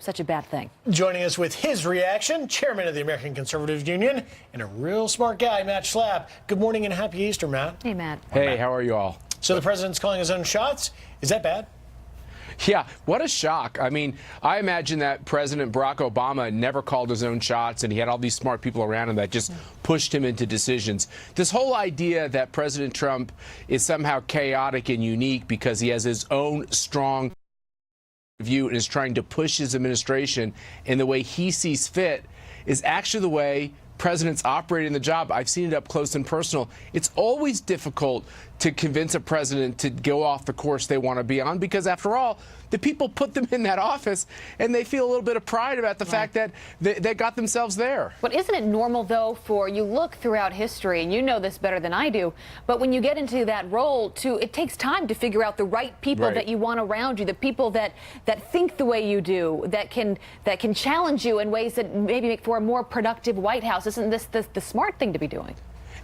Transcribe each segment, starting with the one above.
such a bad thing. Joining us with his reaction, chairman of the American Conservative Union and a real smart guy, Matt Schlapp. Good morning and happy Easter, Matt. Hey, Matt. Hey, how are you all? So the president's calling his own shots. Is that bad? Yeah, what a shock. I mean, I imagine that President Barack Obama never called his own shots, and he had all these smart people around him that just pushed him into decisions. This whole idea that President Trump is somehow chaotic and unique because he has his own strong view and is trying to push his administration in the way he sees fit is actually the way presidents operate in the job. I've seen it up close and personal. It's always difficult to convince a president to go off the course they want to be on because, after all, the people put them in that office and they feel a little bit of pride about the fact that they got themselves there. But isn't it normal, though, for you look throughout history, and you know this better than I do, but when you get into that role, it takes time to figure out the right people that you want around you, the people that think the way you do, that can challenge you in ways that maybe make for a more productive White House. Isn't this the smart thing to be doing?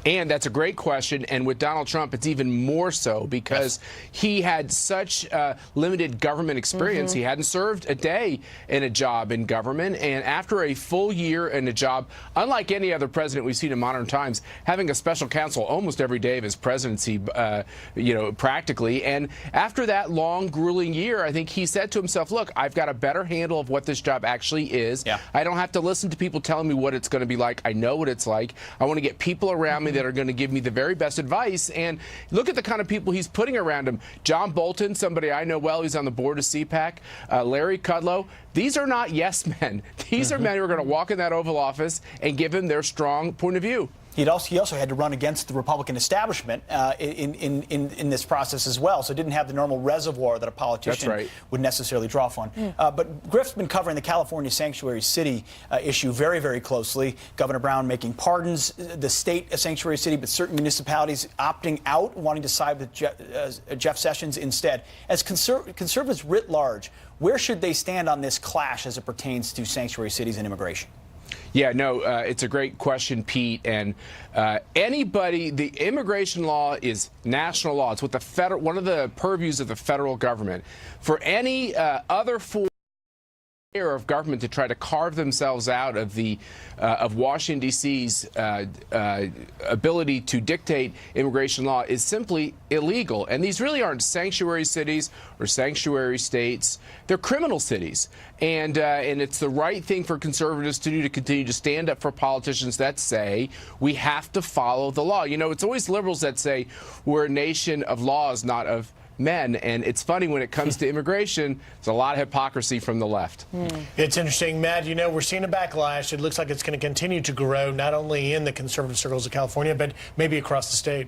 And that's a great question. And with Donald Trump, it's even more so because he had such limited government experience. He hadn't served a day in a job in government. And after a full year in a job, unlike any other president we've seen in modern times, having a special counsel almost every day of his presidency, practically. And after that long, grueling year, I think he said to himself, look, I've got a better handle of what this job actually is. I don't have to listen to people telling me what it's going to be like. I know what it's like. I want to get people around me that are going to give me the very best advice. And look at the kind of people he's putting around him. John Bolton, somebody I know well, he's on the board of CPAC. Larry Kudlow. These are not yes men. These are men who are going to walk in that Oval Office and give him their strong point of view. He also had to run against the Republican establishment in this process as well, so didn't have the normal reservoir that a politician would necessarily draw from. But Griff's been covering the California sanctuary city issue very, very closely. Governor Brown making pardons, the state a sanctuary city, but certain municipalities opting out, wanting to side with Jeff Sessions instead. As conservatives writ large, where should they stand on this clash as it pertains to sanctuary cities and immigration? Yeah, no, it's a great question, Pete. And the immigration law is national law. It's what one of the purviews of the federal government. For any other form of government to try to carve themselves out of of Washington, D.C.'s ability to dictate immigration law is simply illegal. And these really aren't sanctuary cities or sanctuary states. They're criminal cities. And it's the right thing for conservatives to do, to continue to stand up for politicians that say we have to follow the law. You know, it's always liberals that say we're a nation of laws, not of men. And it's funny, when it comes to immigration, there's a lot of hypocrisy from the left. It's interesting, Matt. You know, we're seeing a backlash. It looks like it's going to continue to grow, not only in the conservative circles of California, but maybe across the state.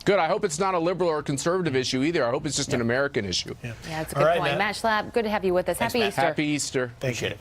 Good. I hope it's not a liberal or a conservative issue either. I hope it's just an American issue. Yeah, that's a good point. Matt Schlapp, good to have you with us. Thanks, Happy Matt. Easter. Happy Easter. Appreciate it.